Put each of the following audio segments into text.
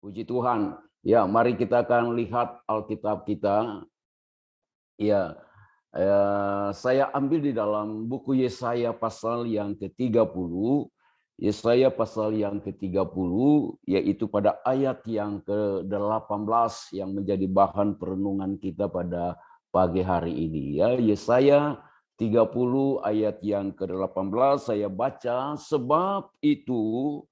Puji Tuhan. Ya, mari kita akan lihat Alkitab kita. Ya, saya ambil di dalam buku Yesaya pasal yang ke-30. Yesaya pasal yang ke-30, yaitu pada ayat yang ke-18 yang menjadi bahan perenungan kita pada pagi hari ini. Ya, Yesaya 30 ayat yang ke-18 saya baca, sebab itu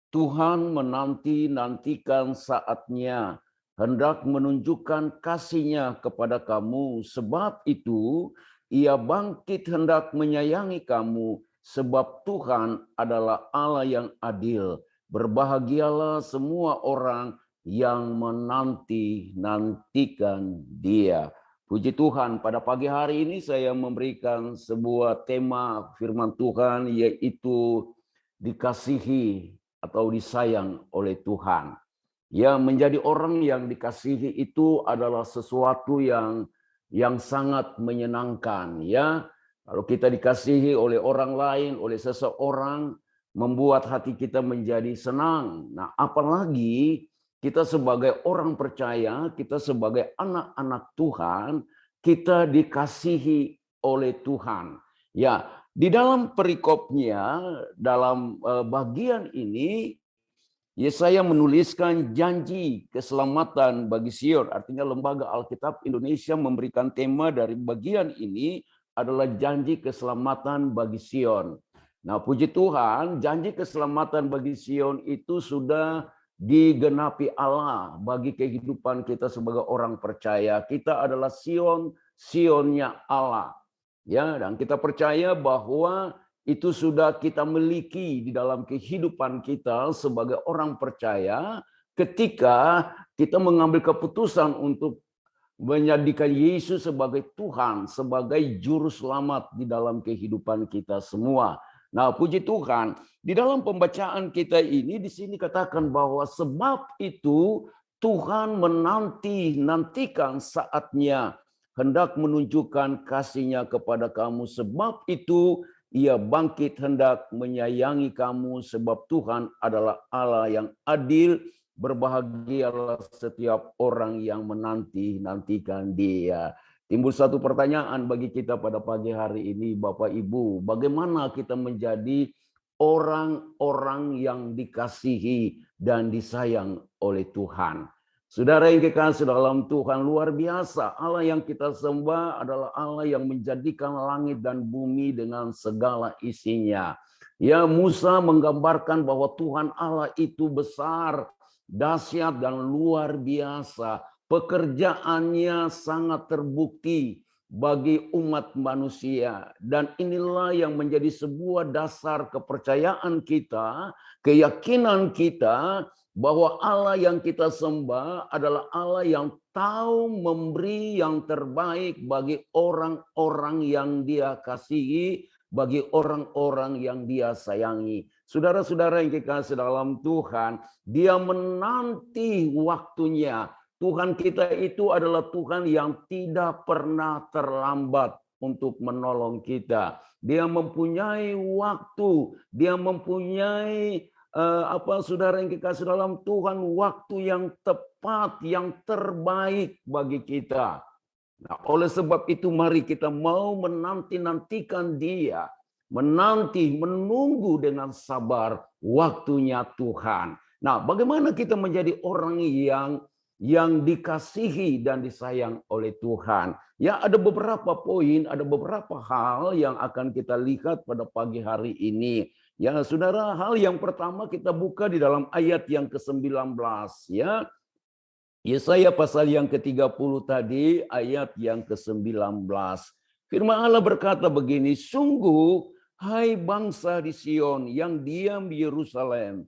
Tuhan menanti-nantikan saatnya, hendak menunjukkan kasih-Nya kepada kamu. Sebab itu, Ia bangkit hendak menyayangi kamu, sebab Tuhan adalah Allah yang adil. Berbahagialah semua orang yang menanti-nantikan Dia. Puji Tuhan, pada pagi hari ini saya memberikan sebuah tema firman Tuhan, yaitu dikasihi atau disayang oleh Tuhan. Ya, menjadi orang yang dikasihi itu adalah sesuatu yang sangat menyenangkan, ya. Kalau kita dikasihi oleh orang lain, oleh seseorang, membuat hati kita menjadi senang. Nah, apalagi kita sebagai orang percaya, kita sebagai anak-anak Tuhan, kita dikasihi oleh Tuhan. Ya, di dalam perikopnya, dalam bagian ini, Yesaya menuliskan janji keselamatan bagi Sion. Artinya Lembaga Alkitab Indonesia memberikan tema dari bagian ini adalah janji keselamatan bagi Sion. Nah, puji Tuhan, janji keselamatan bagi Sion itu sudah digenapi Allah bagi kehidupan kita sebagai orang percaya. Kita adalah Sionnya Allah. Ya, dan kita percaya bahwa itu sudah kita miliki di dalam kehidupan kita sebagai orang percaya ketika kita mengambil keputusan untuk menjadikan Yesus sebagai Tuhan, sebagai juru selamat di dalam kehidupan kita semua. Nah, puji Tuhan, di dalam pembacaan kita ini di sini katakan bahwa sebab itu Tuhan menanti-nantikan saatnya hendak menunjukkan kasih-Nya kepada kamu. Sebab itu Ia bangkit hendak menyayangi kamu, sebab Tuhan adalah Allah yang adil. Berbahagialah setiap orang yang menanti-nantikan Dia. Timbul satu pertanyaan bagi kita pada pagi hari ini, Bapak Ibu, bagaimana kita menjadi orang-orang yang dikasihi dan disayang oleh Tuhan? Saudara yang kekasih dalam Tuhan, luar biasa. Allah yang kita sembah adalah Allah yang menjadikan langit dan bumi dengan segala isinya. Ya, Musa menggambarkan bahwa Tuhan Allah itu besar, dahsyat dan luar biasa. Pekerjaannya sangat terbukti bagi umat manusia. Dan inilah yang menjadi sebuah dasar kepercayaan kita, keyakinan kita, bahwa Allah yang kita sembah adalah Allah yang tahu memberi yang terbaik bagi orang-orang yang Dia kasihi, bagi orang-orang yang Dia sayangi. Saudara-saudara yang dikasihi dalam Tuhan, Dia menanti waktunya. Tuhan kita itu adalah Tuhan yang tidak pernah terlambat untuk menolong kita. Dia mempunyai waktu, Dia mempunyai saudara yang dikasih dalam Tuhan, waktu yang tepat, yang terbaik bagi kita. Nah, oleh sebab itu mari kita mau menanti-nantikan Dia, menunggu dengan sabar waktunya Tuhan. Nah, bagaimana kita menjadi orang yang dikasihi dan disayang oleh Tuhan? Ya, ada beberapa poin, ada beberapa hal yang akan kita lihat pada pagi hari ini. Ya, saudara, hal yang pertama kita buka di dalam ayat yang ke-19, ya. Yesaya pasal yang ke-30 tadi, ayat yang ke-19. Firman Allah berkata begini, sungguh, hai bangsa di Sion yang diam di Yerusalem,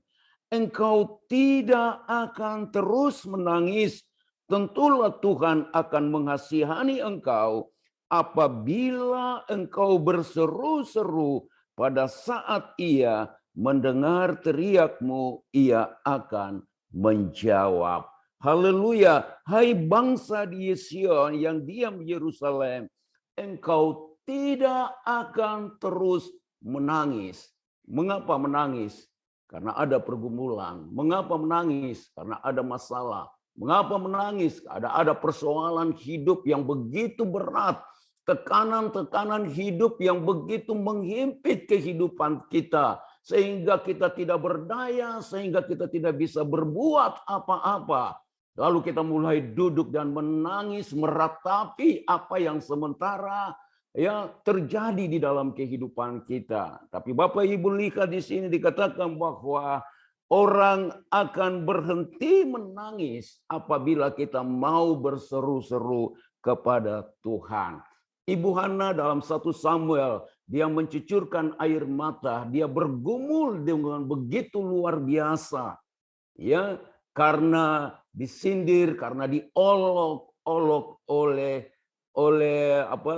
engkau tidak akan terus menangis. Tentulah Tuhan akan mengasihani engkau apabila engkau berseru-seru. Pada saat Ia mendengar teriakmu, Ia akan menjawab. Haleluya, hai bangsa di Sion yang diam di Yerusalem, engkau tidak akan terus menangis. Mengapa menangis? Karena ada pergumulan. Mengapa menangis? Karena ada masalah. Mengapa menangis? Ada persoalan hidup yang begitu berat. Tekanan-tekanan hidup yang begitu menghimpit kehidupan kita. Sehingga kita tidak berdaya, sehingga kita tidak bisa berbuat apa-apa. Lalu kita mulai duduk dan menangis, meratapi apa yang sementara ya terjadi di dalam kehidupan kita. Tapi Bapak Ibu lihat di sini dikatakan bahwa orang akan berhenti menangis apabila kita mau berseru-seru kepada Tuhan. Ibu Hana dalam 1 Samuel, dia mencucurkan air mata, dia bergumul dengan begitu luar biasa. Ya, karena disindir, karena diolok-olok oleh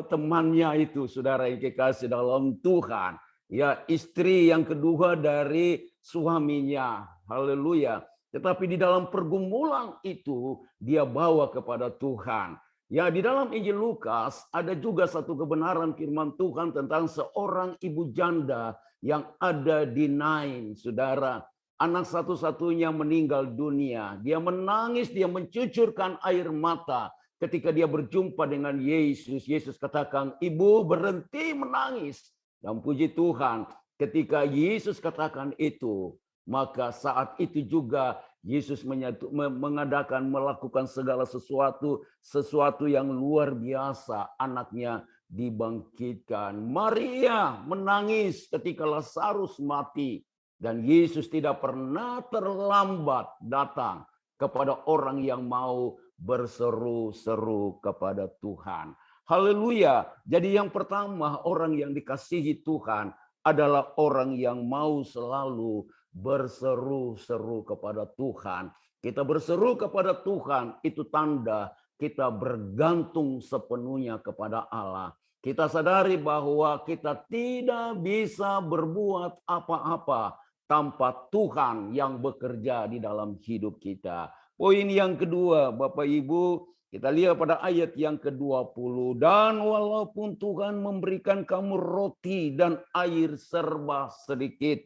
temannya itu, saudara yang kekasih dalam Tuhan. Ya, istri yang kedua dari suaminya. Haleluya. Tetapi di dalam pergumulan itu dia bawa kepada Tuhan. Ya, di dalam Injil Lukas ada juga satu kebenaran firman Tuhan tentang seorang ibu janda yang ada di Nain, saudara. Anak satu-satunya meninggal dunia. Dia menangis, dia mencucurkan air mata. Ketika dia berjumpa dengan Yesus, Yesus katakan, "Ibu, berhenti menangis." Dan puji Tuhan, ketika Yesus katakan itu, maka saat itu juga Yesus melakukan segala sesuatu yang luar biasa. Anaknya dibangkitkan. Maria menangis ketika Lazarus mati. Dan Yesus tidak pernah terlambat datang kepada orang yang mau berseru-seru kepada Tuhan. Haleluya. Jadi yang pertama, orang yang dikasihi Tuhan adalah orang yang mau selalu berseru-seru kepada Tuhan. Kita berseru kepada Tuhan, itu tanda kita bergantung sepenuhnya kepada Allah. Kita sadari bahwa kita tidak bisa berbuat apa-apa tanpa Tuhan yang bekerja di dalam hidup kita. Poin yang kedua, Bapak Ibu, kita lihat pada ayat yang ke-20. Dan walaupun Tuhan memberikan kamu roti dan air serba sedikit,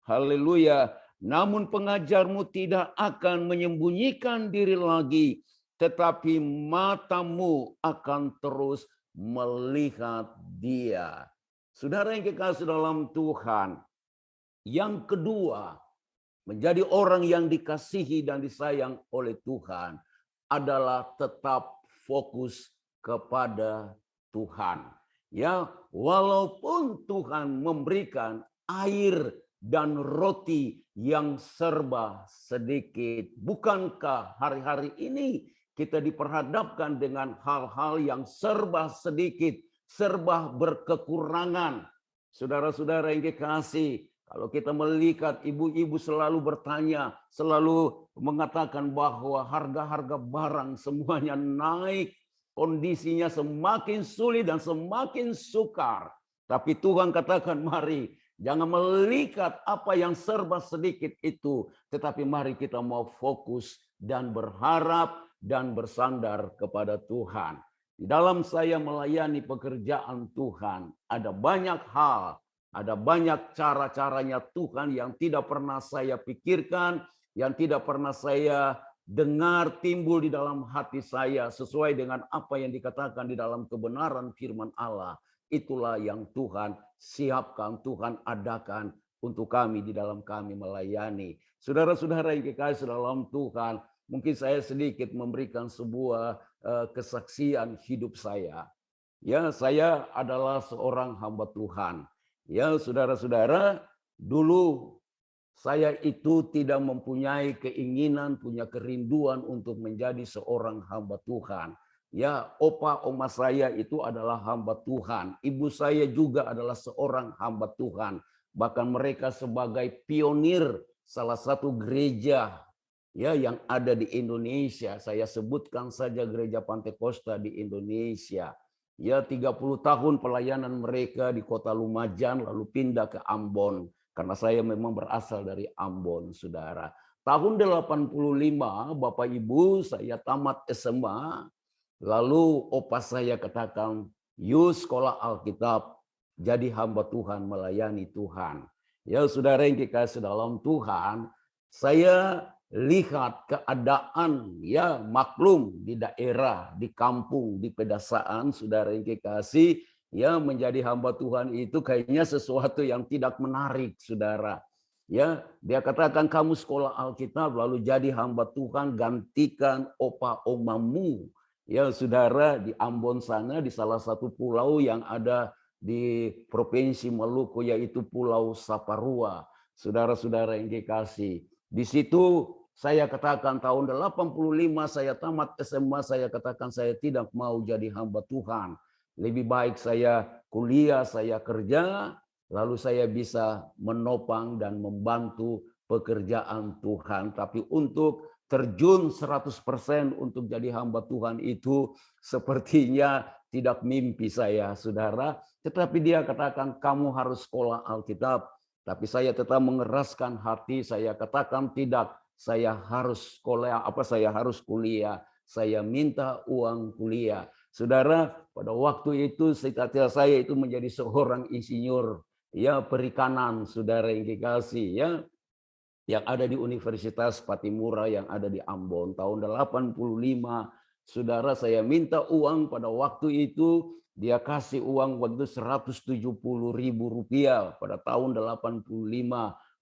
haleluya, namun pengajarmu tidak akan menyembunyikan diri lagi, tetapi matamu akan terus melihat Dia. Saudara yang kekasih dalam Tuhan, yang kedua, menjadi orang yang dikasihi dan disayang oleh Tuhan adalah tetap fokus kepada Tuhan. Ya, walaupun Tuhan memberikan air dan roti yang serba sedikit, bukankah hari-hari ini kita diperhadapkan dengan hal-hal yang serba sedikit, serba berkekurangan? Saudara-saudara yang dikasihi, kalau kita melihat ibu-ibu selalu bertanya, selalu mengatakan bahwa harga-harga barang semuanya naik, kondisinya semakin sulit dan semakin sukar. Tapi Tuhan katakan, mari jangan melihat apa yang serba sedikit itu, tetapi mari kita mau fokus dan berharap dan bersandar kepada Tuhan. Di dalam saya melayani pekerjaan Tuhan, ada banyak hal, ada banyak cara-caranya Tuhan yang tidak pernah saya pikirkan, yang tidak pernah saya dengar timbul di dalam hati saya sesuai dengan apa yang dikatakan di dalam kebenaran firman Allah. Itulah yang Tuhan siapkan, Tuhan adakan untuk kami di dalam kami melayani. Saudara-saudara yang kekasih dalam Tuhan, mungkin saya sedikit memberikan sebuah kesaksian hidup saya. Ya, saya adalah seorang hamba Tuhan. Ya, saudara-saudara, dulu saya itu tidak mempunyai keinginan, punya kerinduan untuk menjadi seorang hamba Tuhan. Ya, opa oma saya itu adalah hamba Tuhan. Ibu saya juga adalah seorang hamba Tuhan. Bahkan mereka sebagai pionir salah satu gereja ya yang ada di Indonesia. Saya sebutkan saja Gereja Pantekosta di Indonesia. Ya, 30 tahun pelayanan mereka di kota Lumajang, lalu pindah ke Ambon. Karena saya memang berasal dari Ambon, saudara. Tahun 85, Bapak Ibu, saya tamat SMA. Lalu opa saya katakan, yuk sekolah Alkitab, jadi hamba Tuhan, melayani Tuhan. Ya saudara yang dikasih dalam Tuhan, saya lihat keadaan ya maklum di daerah, di kampung, di pedesaan, saudara yang dikasih, ya menjadi hamba Tuhan itu kayaknya sesuatu yang tidak menarik, saudara. Ya, dia katakan kamu sekolah Alkitab lalu jadi hamba Tuhan, gantikan opa omamu. Ya, saudara, di Ambon sana di salah satu pulau yang ada di Provinsi Maluku yaitu Pulau Saparua. Saudara-saudara yang dikasih. Di situ saya katakan tahun 85 saya tamat SMA, saya katakan saya tidak mau jadi hamba Tuhan. Lebih baik saya kuliah, saya kerja, lalu saya bisa menopang dan membantu pekerjaan Tuhan. Tapi untuk terjun 100% untuk jadi hamba Tuhan itu sepertinya tidak mimpi saya, saudara. Tetapi dia katakan kamu harus sekolah Alkitab. Tapi saya tetap mengeraskan hati, saya katakan tidak, saya harus sekolah, saya harus kuliah. Saya minta uang kuliah. Saudara, pada waktu itu cita-cita saya itu menjadi seorang insinyur ya perikanan, saudara yang dikasih ya, yang ada di Universitas Patimura yang ada di Ambon tahun 85. Saudara, saya minta uang pada waktu itu, dia kasih uang waktu 170.000 rupiah pada tahun 85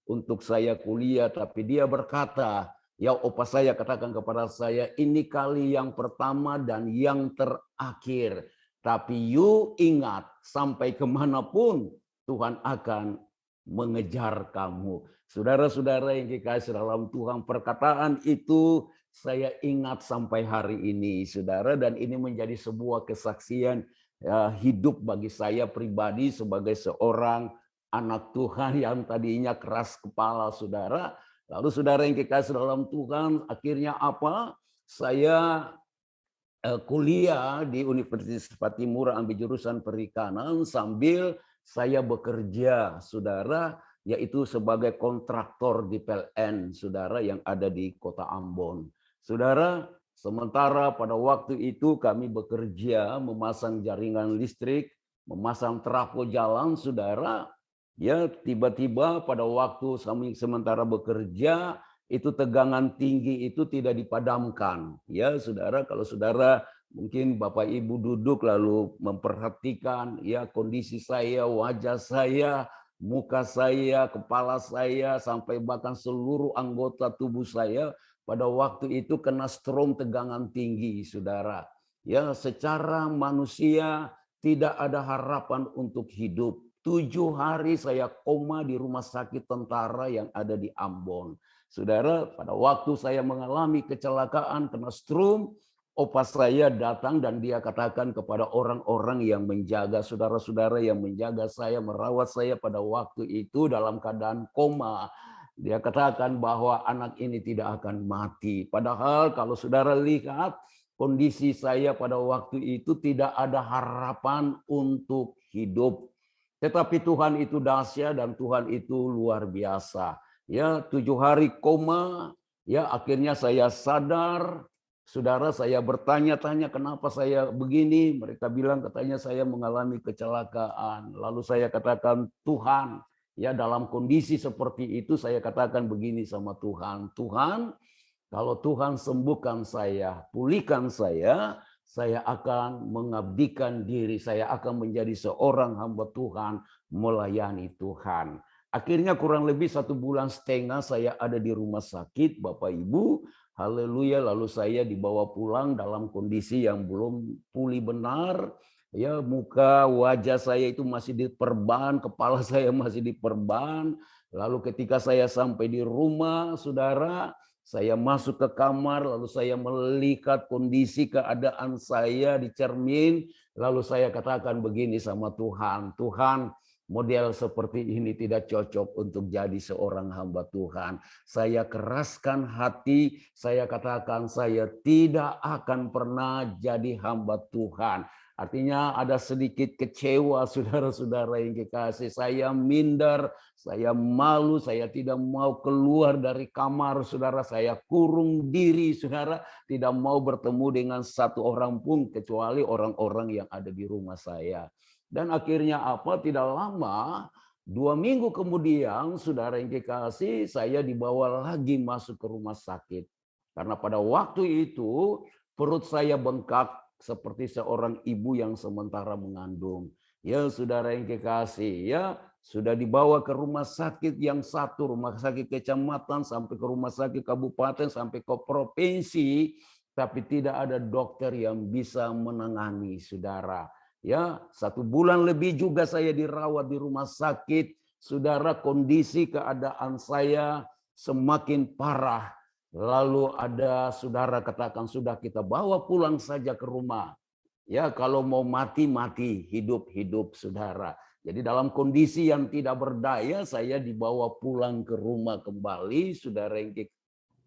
untuk saya kuliah. Tapi dia berkata, ya opa saya katakan kepada saya, ini kali yang pertama dan yang terakhir. Tapi you ingat, sampai kemanapun Tuhan akan mengejar kamu. Saudara-saudara yang dikasih dalam Tuhan, perkataan itu saya ingat sampai hari ini, saudara, dan ini menjadi sebuah kesaksian hidup bagi saya pribadi sebagai seorang anak Tuhan yang tadinya keras kepala, saudara. Lalu saudara yang dikasih dalam Tuhan, akhirnya apa? Saya kuliah di Universitas Patimura ambil jurusan perikanan sambil saya bekerja, saudara, yaitu sebagai kontraktor di PLN, saudara, yang ada di Kota Ambon. Saudara, sementara pada waktu itu kami bekerja memasang jaringan listrik, memasang trafo jalan, saudara, ya tiba-tiba pada waktu sementara bekerja itu tegangan tinggi itu tidak dipadamkan. Ya, saudara, kalau saudara mungkin Bapak Ibu duduk lalu memperhatikan ya kondisi saya, wajah saya, muka saya, kepala saya, sampai bahkan seluruh anggota tubuh saya pada waktu itu kena strom tegangan tinggi, saudara. Ya, secara manusia tidak ada harapan untuk hidup. 7 hari saya koma di rumah sakit tentara yang ada di Ambon. Saudara, pada waktu saya mengalami kecelakaan kena strom, opa saya datang dan dia katakan kepada orang-orang yang menjaga, saudara-saudara yang menjaga saya, merawat saya pada waktu itu dalam keadaan koma. Dia katakan bahwa anak ini tidak akan mati. Padahal kalau saudara lihat kondisi saya pada waktu itu tidak ada harapan untuk hidup. Tetapi Tuhan itu dahsyat dan Tuhan itu luar biasa. Ya, 7 hari koma, ya akhirnya saya sadar. Saudara, saya bertanya-tanya kenapa saya begini. Mereka bilang katanya saya mengalami kecelakaan. Lalu saya katakan, Tuhan, ya dalam kondisi seperti itu saya katakan begini sama Tuhan. Tuhan, kalau Tuhan sembuhkan saya, pulihkan saya akan mengabdikan diri. Saya akan menjadi seorang hamba Tuhan, melayani Tuhan. Akhirnya kurang lebih 1,5 bulan saya ada di rumah sakit, Bapak Ibu. Haleluya, lalu saya dibawa pulang dalam kondisi yang belum pulih benar. Ya, muka, wajah saya itu masih diperban, kepala saya masih diperban. Lalu ketika saya sampai di rumah, saudara, saya masuk ke kamar, lalu saya melihat kondisi keadaan saya di cermin. Lalu saya katakan begini sama Tuhan, Tuhan, model seperti ini tidak cocok untuk jadi seorang hamba Tuhan. Saya keraskan hati, saya katakan saya tidak akan pernah jadi hamba Tuhan. Artinya ada sedikit kecewa, saudara-saudara yang dikasih. Saya minder, saya malu, saya tidak mau keluar dari kamar, saudara. Saya kurung diri, saudara. Tidak mau bertemu dengan satu orang pun, kecuali orang-orang yang ada di rumah saya. Dan akhirnya apa? Tidak lama 2 minggu kemudian, saudara yang kekasih, saya dibawa lagi masuk ke rumah sakit. Karena pada waktu itu perut saya bengkak seperti seorang ibu yang sementara mengandung. Ya, saudara yang kekasih, ya sudah dibawa ke rumah sakit yang satu, rumah sakit kecamatan, sampai ke rumah sakit kabupaten, sampai ke provinsi, tapi tidak ada dokter yang bisa menangani, saudara. Ya, 1 bulan lebih juga saya dirawat di rumah sakit. Saudara, kondisi keadaan saya semakin parah. Lalu ada saudara katakan, sudah kita bawa pulang saja ke rumah. Ya, kalau mau mati, mati. Hidup, saudara. Jadi dalam kondisi yang tidak berdaya, saya dibawa pulang ke rumah kembali, saudara yang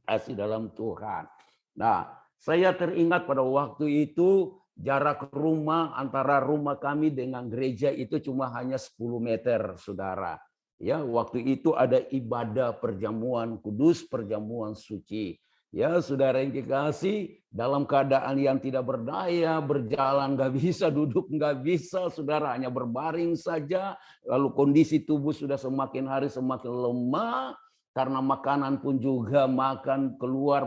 kasih dalam Tuhan. Nah, saya teringat pada waktu itu jarak rumah antara rumah kami dengan gereja itu cuma hanya 10 meter, saudara. Ya, waktu itu ada ibadah perjamuan kudus, perjamuan suci. Ya, saudara yang kekasih, dalam keadaan yang tidak berdaya, berjalan nggak bisa, duduk nggak bisa, saudara hanya berbaring saja. Lalu kondisi tubuh sudah semakin hari semakin lemah, karena makanan pun juga makan keluar,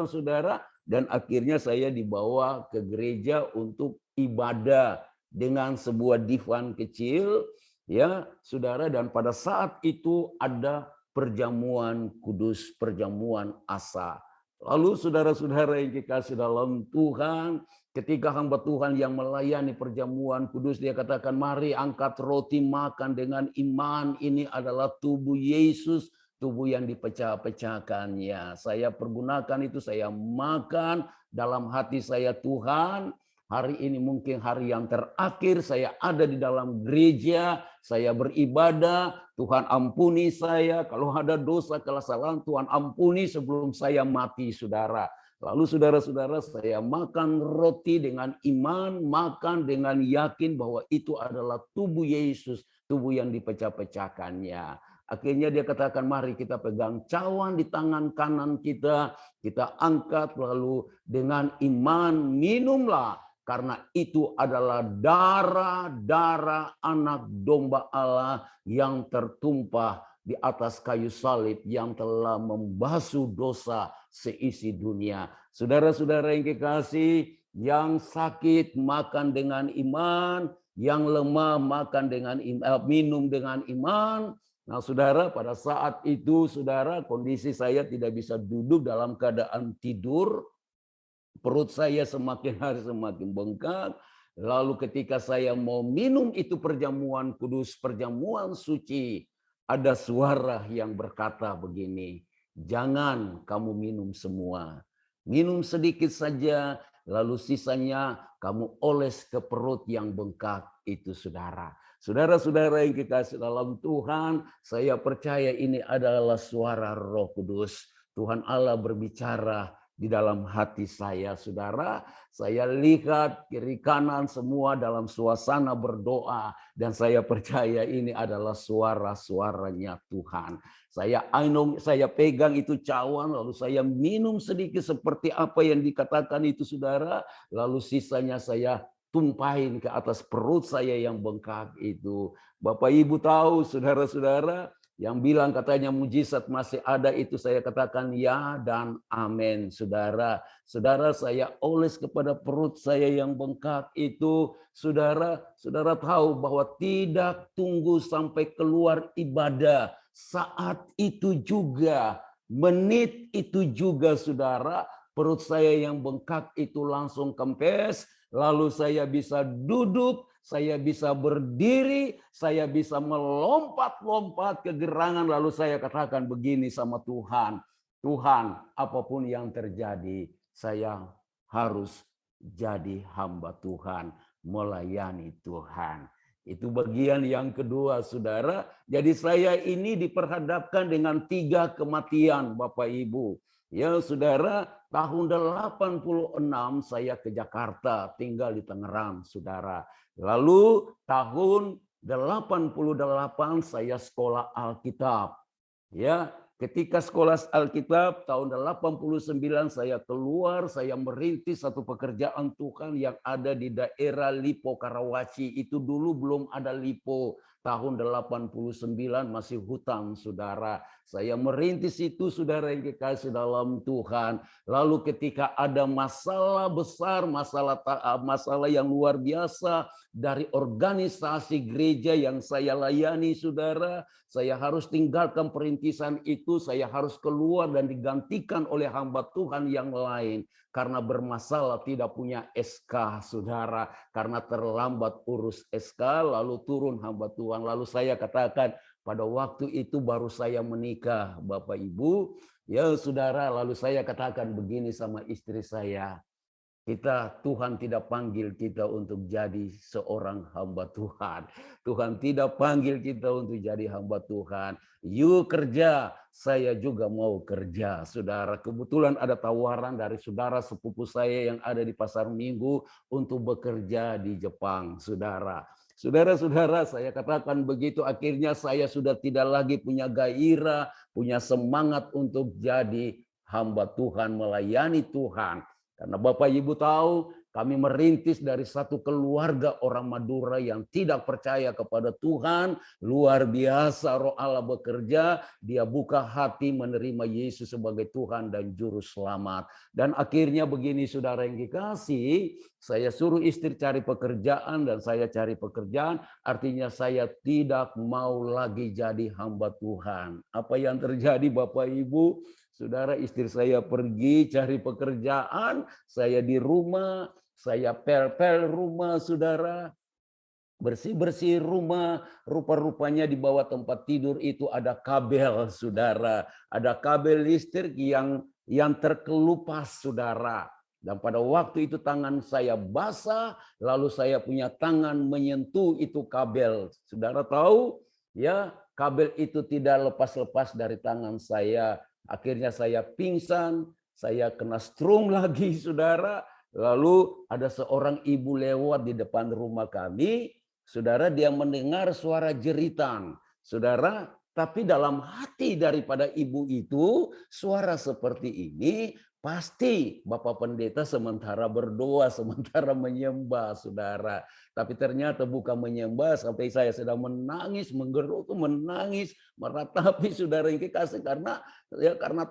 saudara. Dan akhirnya saya dibawa ke gereja untuk ibadah dengan sebuah divan kecil, ya saudara. Dan pada saat itu ada perjamuan kudus, perjamuan asa. Lalu saudara-saudara yang dikasih dalam Tuhan, ketika hamba Tuhan yang melayani perjamuan kudus, dia katakan, mari angkat roti makan dengan iman, ini adalah tubuh Yesus, tubuh yang dipecah-pecahkannya. Saya pergunakan itu, saya makan dalam hati saya, Tuhan, hari ini mungkin hari yang terakhir saya ada di dalam gereja, saya beribadah, Tuhan ampuni saya, kalau ada dosa, kesalahan, Tuhan ampuni sebelum saya mati, saudara. Lalu saudara-saudara, saya makan roti dengan iman, makan dengan yakin bahwa itu adalah tubuh Yesus, tubuh yang dipecah-pecahkannya. Akhirnya dia katakan, mari kita pegang cawan di tangan kanan kita angkat, lalu dengan iman minumlah, karena itu adalah darah anak domba Allah yang tertumpah di atas kayu salib yang telah membasuh dosa seisi dunia. Saudara-saudara yang kekasih, yang sakit makan dengan iman, yang lemah makan dengan minum dengan iman. Nah, saudara, pada saat itu, saudara, kondisi saya tidak bisa duduk dalam keadaan tidur. Perut saya semakin hari semakin bengkak. Lalu ketika saya mau minum itu perjamuan kudus, perjamuan suci, ada suara yang berkata begini, jangan kamu minum semua. Minum sedikit saja, lalu sisanya kamu oles ke perut yang bengkak itu, saudara. Saudara-saudara yang dikasih dalam Tuhan, saya percaya ini adalah suara Roh Kudus. Tuhan Allah berbicara di dalam hati saya, saudara. Saya lihat kiri kanan semua dalam suasana berdoa, dan saya percaya ini adalah suara-suaranya Tuhan. Saya pegang itu cawan, lalu saya minum sedikit seperti apa yang dikatakan itu, saudara. Lalu sisanya saya tumpahin ke atas perut saya yang bengkak itu. Bapak Ibu tahu, saudara-saudara, yang bilang katanya mujizat masih ada itu, saya katakan ya dan amin, saudara. Saudara, saya oles kepada perut saya yang bengkak itu, saudara. Saudara tahu bahwa tidak tunggu sampai keluar ibadah, saat itu juga, menit itu juga, saudara, perut saya yang bengkak itu langsung kempes. Lalu saya bisa duduk, saya bisa berdiri, saya bisa melompat-lompat ke gerangan. Lalu saya katakan begini sama Tuhan, Tuhan, apapun yang terjadi, saya harus jadi hamba Tuhan, melayani Tuhan. Itu bagian yang kedua, saudara. Jadi saya ini diperhadapkan dengan 3 kematian, Bapak Ibu. Ya, saudara, tahun 86 saya ke Jakarta, tinggal di Tangerang, saudara. Lalu tahun 88 saya sekolah Alkitab. Ya, ketika sekolah Alkitab tahun 89 saya keluar, saya merintis satu pekerjaan Tuhan yang ada di daerah Lipo Karawaci. Itu dulu belum ada Lipo, tahun 89 masih hutan, saudara. Saya merintis itu, saudara yang dikasih dalam Tuhan. Lalu ketika ada masalah besar, masalah yang luar biasa dari organisasi gereja yang saya layani, saudara, saya harus tinggalkan perintisan itu, saya harus keluar dan digantikan oleh hamba Tuhan yang lain. Karena bermasalah tidak punya SK, saudara. Karena terlambat urus SK, lalu turun hamba Tuhan. Lalu saya katakan, pada waktu itu baru saya menikah, Bapak Ibu. Ya saudara, lalu saya katakan begini sama istri saya. Tuhan tidak panggil kita untuk jadi seorang hamba Tuhan. Tuhan tidak panggil kita untuk jadi hamba Tuhan. Yuk kerja, saya juga mau kerja. Saudara, kebetulan ada tawaran dari saudara sepupu saya yang ada di Pasar Minggu untuk bekerja di Jepang, saudara. Saudara-saudara, saya katakan begitu, akhirnya saya sudah tidak lagi punya gairah, punya semangat untuk jadi hamba Tuhan, melayani Tuhan. Karena Bapak Ibu tahu, kami merintis dari satu keluarga orang Madura yang tidak percaya kepada Tuhan. Luar biasa Roh Allah bekerja, dia buka hati menerima Yesus sebagai Tuhan dan Juru Selamat. Dan akhirnya begini saudara yang dikasih, saya suruh istri cari pekerjaan dan saya cari pekerjaan. Artinya saya tidak mau lagi jadi hamba Tuhan. Apa yang terjadi Bapak Ibu? Saudara, istri saya pergi cari pekerjaan, saya di rumah, saya pel-pel rumah, saudara. Bersih-bersih rumah, rupa-rupanya di bawah tempat tidur itu ada kabel, saudara. Ada kabel listrik yang terkelupas, saudara. Dan pada waktu itu tangan saya basah, lalu saya punya tangan menyentuh itu kabel. Saudara tahu, ya, kabel itu tidak lepas-lepas dari tangan saya. Akhirnya saya pingsan, saya kena strum lagi, saudara. Lalu ada seorang ibu lewat di depan rumah kami, saudara, dia mendengar suara jeritan, saudara. Tapi dalam hati daripada ibu itu, suara seperti ini, pasti Bapak Pendeta sementara berdoa, sementara menyembah, saudara. Tapi ternyata bukan menyembah, sampai saya sedang menangis, menggerutu, menangis, meratapi saudara yang kekasih, karena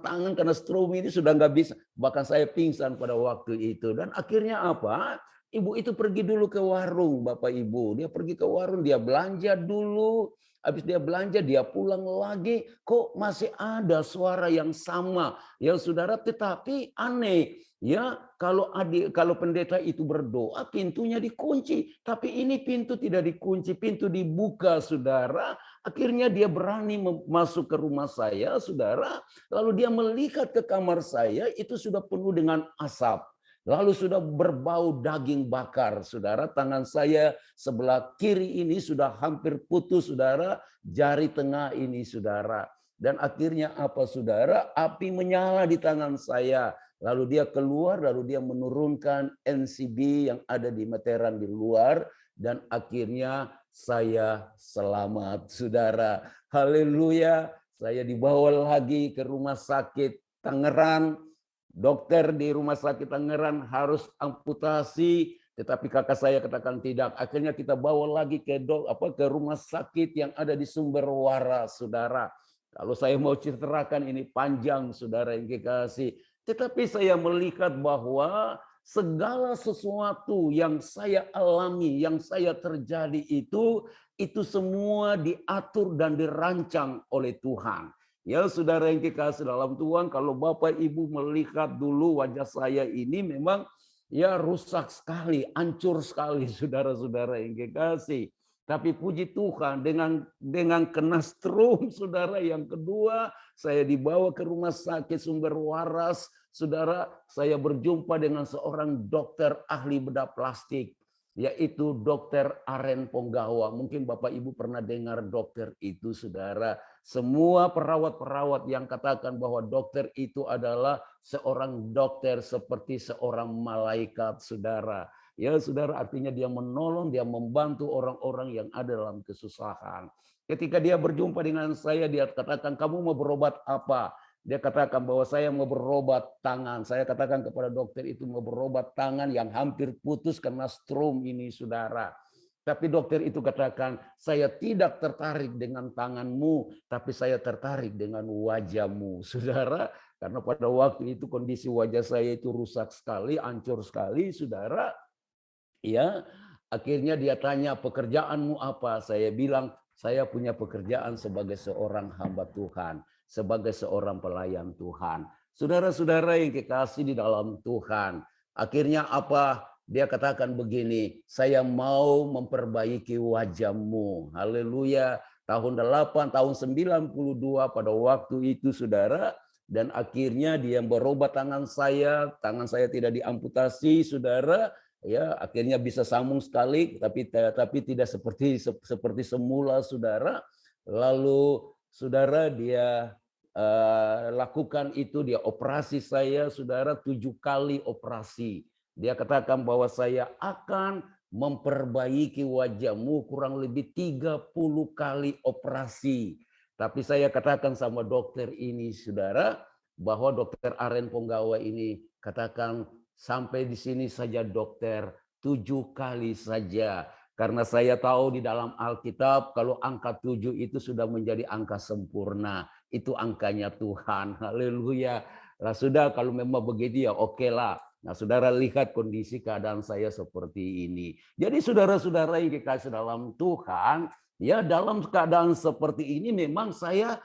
tangan, karena strum ini sudah nggak bisa. Bahkan saya pingsan pada waktu itu. Dan akhirnya apa? Ibu itu pergi dulu ke warung, Bapak Ibu. Dia pergi ke warung, dia belanja dulu. Habis dia belanja, dia pulang lagi. Kok masih ada suara yang sama? Ya saudara, tetapi aneh. Ya, kalau pendeta itu berdoa, pintunya dikunci. Tapi ini pintu tidak dikunci, pintu dibuka, saudara. Akhirnya dia berani masuk ke rumah saya, saudara. Lalu dia melihat ke kamar saya, itu sudah penuh dengan asap. Lalu sudah berbau daging bakar, saudara. Tangan saya sebelah kiri ini sudah hampir putus, saudara. Jari tengah ini, saudara. Dan akhirnya apa, saudara? Api menyala di tangan saya. Lalu dia keluar, lalu dia menurunkan NCB yang ada di meteran di luar. Dan akhirnya saya selamat, saudara. Haleluya. Saya dibawa lagi ke rumah sakit Tangerang. Dokter di rumah sakit Tangerang harus amputasi, tetapi kakak saya katakan tidak. Akhirnya kita bawa lagi ke rumah sakit yang ada di Sumber Waras, saudara. Kalau saya mau ceritakan ini panjang, saudara yang kekasih. Tetapi saya melihat bahwa segala sesuatu yang saya alami, yang saya terjadi itu semua diatur dan dirancang oleh Tuhan. Ya saudara yang kekasih dalam Tuhan, kalau Bapak Ibu melihat dulu wajah saya ini memang ya rusak sekali, hancur sekali saudara-saudara yang kekasih. Tapi puji Tuhan dengan kena strum, saudara, yang kedua saya dibawa ke rumah sakit Sumber Waras, saudara. Saya berjumpa dengan seorang dokter ahli bedah plastik, yaitu Dokter Aren Ponggawa. Mungkin Bapak Ibu pernah dengar dokter itu, saudara. Semua perawat-perawat yang katakan bahwa dokter itu adalah seorang dokter seperti seorang malaikat, saudara. Ya, saudara, artinya dia menolong, dia membantu orang-orang yang ada dalam kesusahan. Ketika dia berjumpa dengan saya, dia katakan, kamu mau berobat apa? Dia katakan bahwa saya mau berobat tangan. Saya katakan kepada dokter itu mau berobat tangan yang hampir putus karena strom ini, saudara. Tapi dokter itu katakan, saya tidak tertarik dengan tanganmu, tapi saya tertarik dengan wajahmu. Saudara, karena pada waktu itu kondisi wajah saya itu rusak sekali, hancur sekali, saudara. Ya, akhirnya dia tanya, pekerjaanmu apa? Saya bilang, saya punya pekerjaan sebagai seorang hamba Tuhan, sebagai seorang pelayan Tuhan. Saudara-saudara yang kekasih di dalam Tuhan, akhirnya apa? Dia katakan begini, saya mau memperbaiki wajahmu. Haleluya. Tahun 8, tahun 92 pada waktu itu, saudara. Dan akhirnya dia merubah tangan saya tidak diamputasi, saudara. Ya, akhirnya bisa sambung sekali, tapi tidak seperti semula, saudara. Lalu saudara dia lakukan itu, dia operasi saya, saudara, 7 kali operasi. Dia katakan bahwa saya akan memperbaiki wajahmu kurang lebih 30 kali operasi. Tapi saya katakan sama dokter ini, saudara, bahwa dokter Aren Ponggawa ini katakan, sampai di sini saja dokter, 7 kali saja. Karena saya tahu di dalam Alkitab kalau angka 7 itu sudah menjadi angka sempurna. Itu angkanya Tuhan. Haleluya. Nah, sudah kalau memang begitu ya oke lah. Nah, saudara lihat kondisi keadaan saya seperti ini. Jadi saudara-saudara yang dikasih dalam Tuhan, ya dalam keadaan seperti ini memang saya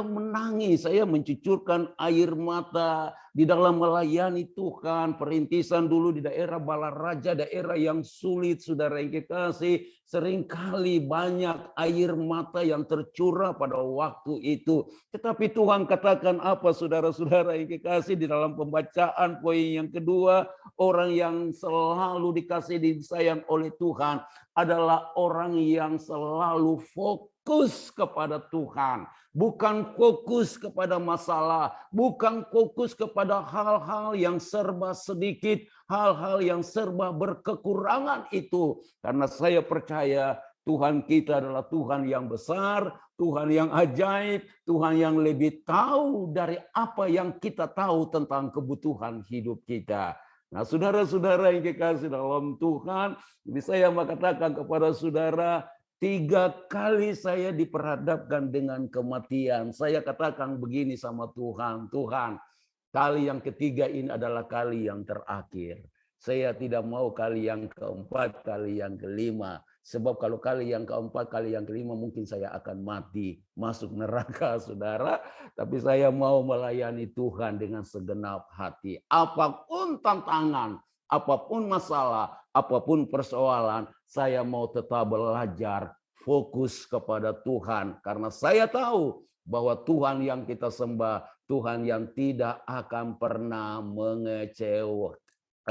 menangis, saya mencucurkan air mata di dalam melayani Tuhan. Perintisan dulu di daerah Balaraja, daerah yang sulit, saudara yang kekasih. Seringkali banyak air mata yang tercurah pada waktu itu. Tetapi Tuhan katakan apa, saudara-saudara yang kekasih, di dalam pembacaan poin yang kedua, orang yang selalu dikasih disayang oleh Tuhan adalah orang yang selalu fokus kepada Tuhan. Bukan fokus kepada masalah, bukan fokus kepada hal-hal yang serba sedikit, hal-hal yang serba berkekurangan itu. Karena saya percaya Tuhan kita adalah Tuhan yang besar, Tuhan yang ajaib, Tuhan yang lebih tahu dari apa yang kita tahu tentang kebutuhan hidup kita. Nah, saudara-saudara yang dikasih dalam Tuhan, saya mau katakan kepada saudara, 3 kali saya diperhadapkan dengan kematian. Saya katakan begini sama Tuhan, Tuhan, kali yang ketiga ini adalah kali yang terakhir. Saya tidak mau kali yang keempat, kali yang kelima. Sebab kalau kali yang keempat, kali yang kelima mungkin saya akan mati, masuk neraka, saudara. Tapi saya mau melayani Tuhan dengan segenap hati. Apapun tantangan, apapun masalah, apapun persoalan, saya mau tetap belajar fokus kepada Tuhan. Karena saya tahu bahwa Tuhan yang kita sembah, Tuhan yang tidak akan pernah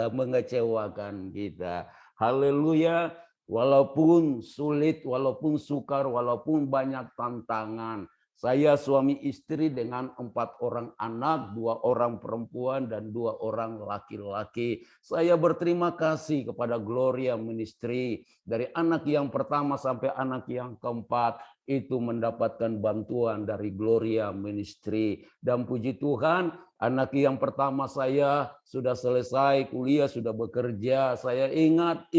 mengecewakan kita. Haleluya. Walaupun sulit, walaupun sukar, walaupun banyak tantangan. Saya suami istri dengan 4 orang anak, 2 orang perempuan dan 2 orang laki-laki. Saya berterima kasih kepada Gloria Ministry. Dari anak yang pertama sampai anak yang keempat, itu mendapatkan bantuan dari Gloria Ministry. Dan puji Tuhan, anak yang pertama saya sudah selesai kuliah, sudah bekerja. Saya ingat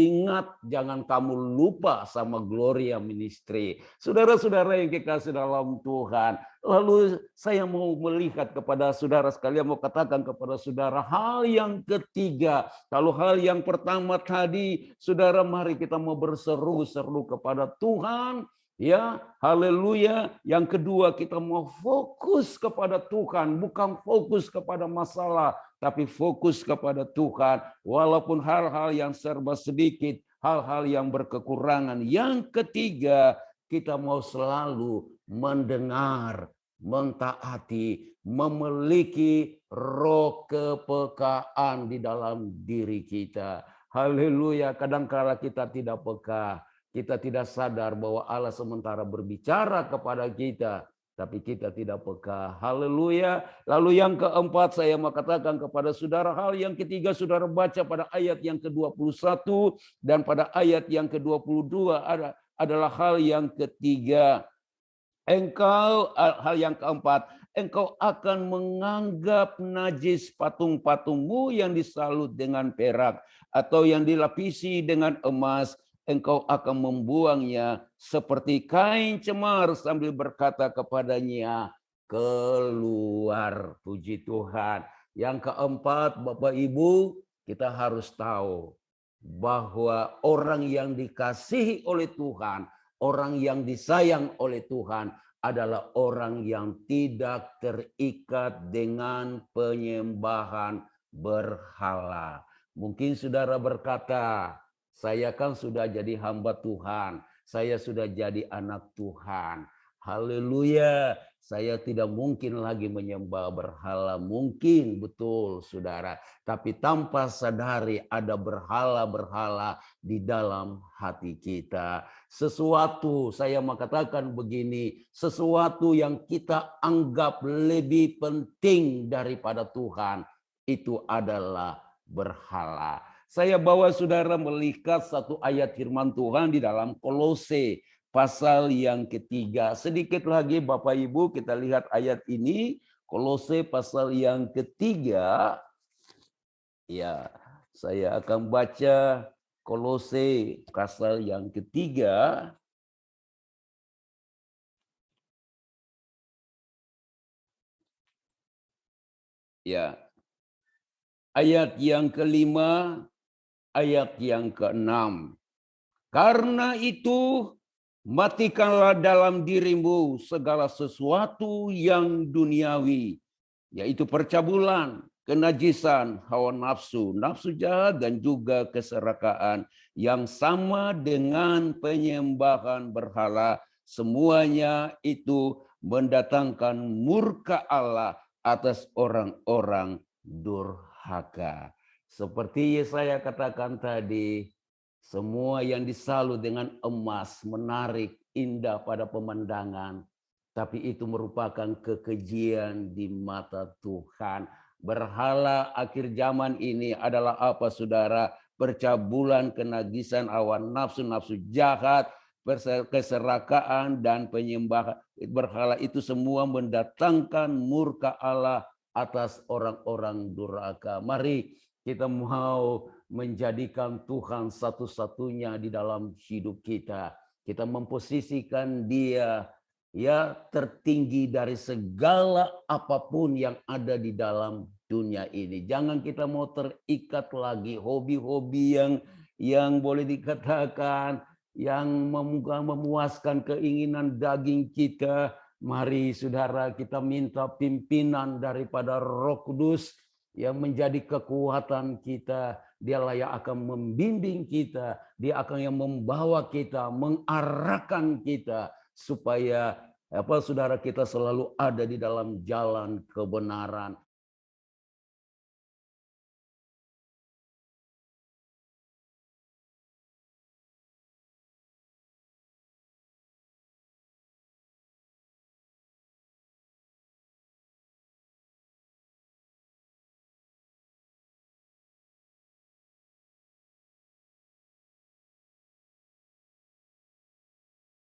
jangan kamu lupa sama Gloria Ministry. Saudara-saudara yang dikasih dalam Tuhan. Lalu saya mau melihat kepada saudara sekalian, mau katakan kepada saudara hal yang ketiga. Kalau hal yang pertama tadi, saudara mari kita mau berseru-seru kepada Tuhan. Ya, haleluya. Yang kedua, kita mau fokus kepada Tuhan, bukan fokus kepada masalah, tapi fokus kepada Tuhan. Walaupun hal-hal yang serba sedikit, hal-hal yang berkekurangan. Yang ketiga, kita mau selalu mendengar, mentaati, memiliki roh kepekaan di dalam diri kita. Haleluya. Kadang-kala kita tidak peka. Kita tidak sadar bahwa Allah sementara berbicara kepada kita, tapi kita tidak peka. Haleluya. Lalu yang keempat saya mau katakan kepada saudara, hal yang ketiga saudara baca pada ayat yang ke-21 dan pada ayat yang ke-22 adalah hal yang ketiga. Hal yang keempat, engkau akan menganggap najis patung-patungmu yang disalut dengan perak atau yang dilapisi dengan emas. engkau akan membuangnya seperti kain cemar sambil berkata kepadanya, keluar. Puji Tuhan. Yang keempat, Bapak Ibu, kita harus tahu bahwa orang yang dikasihi oleh Tuhan, orang yang disayang oleh Tuhan adalah orang yang tidak terikat dengan penyembahan berhala. Mungkin saudara berkata, saya kan sudah jadi hamba Tuhan, saya sudah jadi anak Tuhan. Haleluya, saya tidak mungkin lagi menyembah berhala. Mungkin, betul saudara. Tapi tanpa sadari ada berhala-berhala di dalam hati kita. Sesuatu, saya mau katakan begini, sesuatu yang kita anggap lebih penting daripada Tuhan, itu adalah berhala. Saya bawa saudara melihat satu ayat firman Tuhan di dalam Kolose pasal yang ketiga. Sedikit lagi Bapak Ibu kita lihat ayat ini. Kolose pasal yang ketiga. Ya, saya akan baca Kolose pasal yang ketiga. Ya, ayat yang kelima, ayat yang keenam. Karena itu, matikanlah dalam dirimu segala sesuatu yang duniawi, yaitu percabulan, kenajisan, hawa nafsu, nafsu jahat, dan juga keserakaan yang sama dengan penyembahan berhala. Semuanya itu mendatangkan murka Allah atas orang-orang durhaka. Seperti Yesaya katakan tadi, semua yang disalut dengan emas, menarik, indah pada pemandangan, tapi itu merupakan kekejian di mata Tuhan. Berhala akhir zaman ini adalah apa, saudara? Percabulan, kenajisan, awan nafsu, nafsu jahat, keserakaan, dan penyembahan berhala. Itu semua mendatangkan murka Allah atas orang-orang durhaka. Mari kita mau menjadikan Tuhan satu-satunya di dalam hidup kita. Kita memposisikan Dia ya tertinggi dari segala apapun yang ada di dalam dunia ini. Jangan kita mau terikat lagi hobi-hobi yang boleh dikatakan yang memuaskan keinginan daging kita. Mari saudara kita minta pimpinan daripada Roh Kudus yang menjadi kekuatan kita. Dialah yang akan membimbing kita, dia akan yang membawa kita, mengarahkan kita supaya saudara kita selalu ada di dalam jalan kebenaran.